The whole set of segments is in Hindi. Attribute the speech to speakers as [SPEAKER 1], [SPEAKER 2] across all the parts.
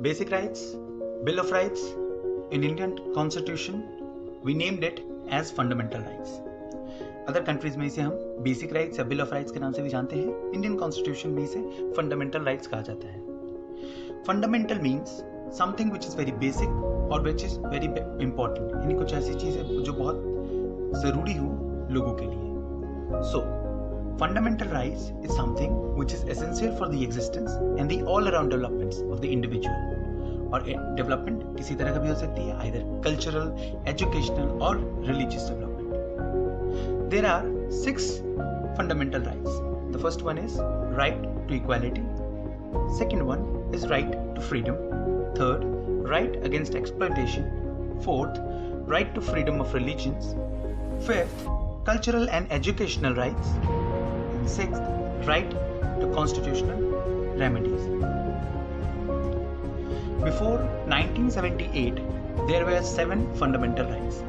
[SPEAKER 1] Basic rights, Bill of Rights. In Indian Constitution, we named it as fundamental rights. Other countries में इसे हम बेसिक राइट्स या बिल ऑफ राइट्स के नाम से भी जानते हैं. इंडियन कॉन्स्टिट्यूशन में इसे फंडामेंटल राइट्स कहा जाता है. Fundamental means something which is very basic और विच इज वेरी इंपॉर्टेंट, यानी कुछ ऐसी चीज है जो बहुत जरूरी हो लोगों के लिए. सो fundamental rights is something which is essential for the existence and the all around developments of the individual. और डेवलपमेंट किसी तरह का भी हो सकती है, आइदर कल्चरल, एजुकेशनल और religious development. There are 6 fundamental rights. The first one is right to equality. Second one is right to freedom. Third, right against exploitation. Fourth, right to freedom of religions. Fifth, cultural and educational rights. And sixth, right to constitutional remedies. Before 1978, there were 7 fundamental rights.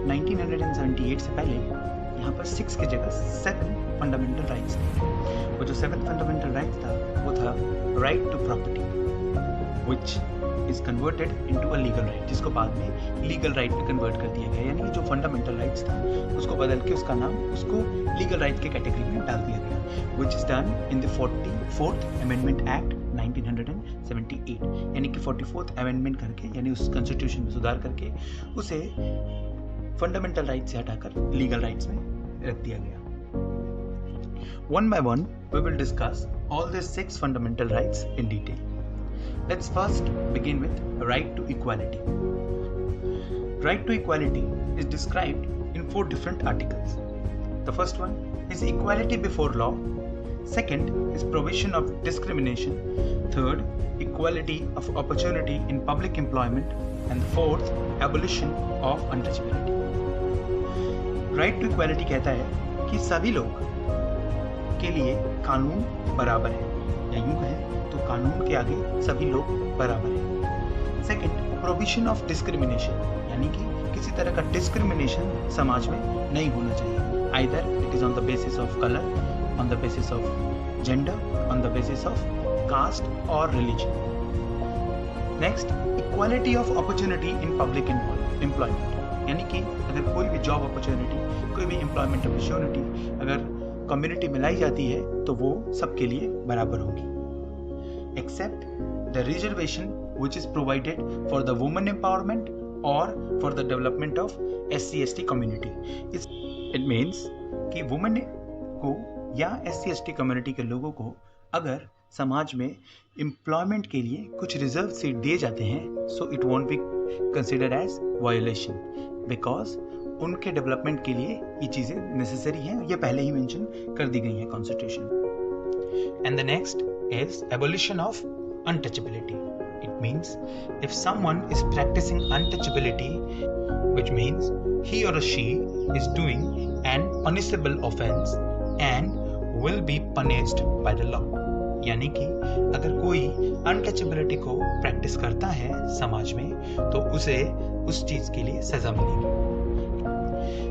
[SPEAKER 1] 1978 से पहले यहाँ पर 6 की जगह 7 फंडामेंटल राइट्स थे. वो जो 7th फंडामेंटल राइट्स था वो था right to property, which is converted into a legal right, जिसको बाद में लीगल राइट में कन्वर्ट कर दिया गया. यानी जो फंडामेंटल राइट्स था उसको बदल के उसका नाम उसको लीगल राइट के कैटेगरी में डाल दिया गया, which is done in the 44th amendment act 1978. यानी कि 44th अमेंडमेंट करके, यानी उस कॉन्स्टिट्यूशन में सुधार करके उसे फंडामेंटल राइट्स से हटाकर लीगल राइट्स में रख दिया गया. One by one, we will discuss all these 6 fundamental rights in detail. Let's first begin with right to equality. Right to equality is described in 4 different articles. The first one is equality before law. Second is prohibition of discrimination. Third, equality of opportunity in public employment. And fourth, abolition of untouchability. Right to equality कहता है कि सभी लोग के लिए कानून बराबर है, या यूं कहें तो कानून के आगे सभी लोग बराबर हैं. सेकंड, प्रोहिबिशन ऑफ डिस्क्रिमिनेशन, यानी कि किसी तरह का डिस्क्रिमिनेशन समाज में नहीं होना चाहिए, either it is on the basis of colour, on the basis of gender, on the basis of caste और religion. Next, equality of opportunity in public employment, यानी कि अगर कोई भी जॉब अपॉर्चुनिटी, कोई भी एम्प्लॉयमेंट अपॉर्चुनिटी अगर कम्युनिटी में लाई जाती है तो वो सबके लिए बराबर होगी, except the reservation which is provided for the women empowerment और for the development of SC/ST community. It means कि वुमेन को या SC/ST कम्युनिटी के लोगों को अगर समाज में एम्प्लॉयमेंट के लिए कुछ रिजर्व सीट दिए जाते हैं, so it won't be considered as violation, because उनके डेवलपमेंट के लिए ये चीज़ें नेसेसरी हैं, ये पहले ही मेंशन कर दी गई हैं constitution. And the next is abolition of untouchability. It means if someone is practising untouchability, which means he or she is doing an punishable offense and will be punished by the law. यानी कि अगर कोई अनटचेबिलिटी को प्रैक्टिस करता है समाज में तो उसे उस चीज के लिए सजा मिलेगी.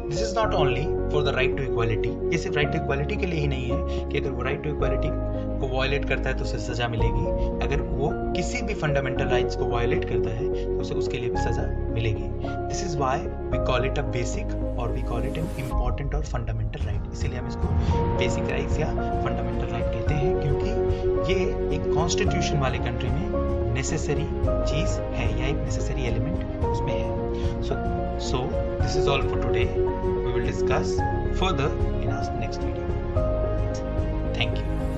[SPEAKER 1] This is not only for the right to equality. ये सिर्फ राइट टू इक्वालिटी के लिए ही नहीं है कि अगर वो राइट टू इक्वालिटी को वायलेट करता है तो उसे सजा मिलेगी, अगर वो किसी भी फंडामेंटल राइट्स को वायलेट करता है तो उसे उसके लिए भी सजा मिलेगी. This is why we call it a basic or we call it an important or fundamental right. इसीलिए हम इसको बेसिक राइट्स या फंडामेंटल राइट कहते हैं, क्योंकि ये एक कॉन्स्टिट्यूशन वाले कंट्री में नेसेसरी चीज है या एक नेसेसरी एलिमेंट उसमें है. So this is all for today. We will discuss further in our next video. Thank you.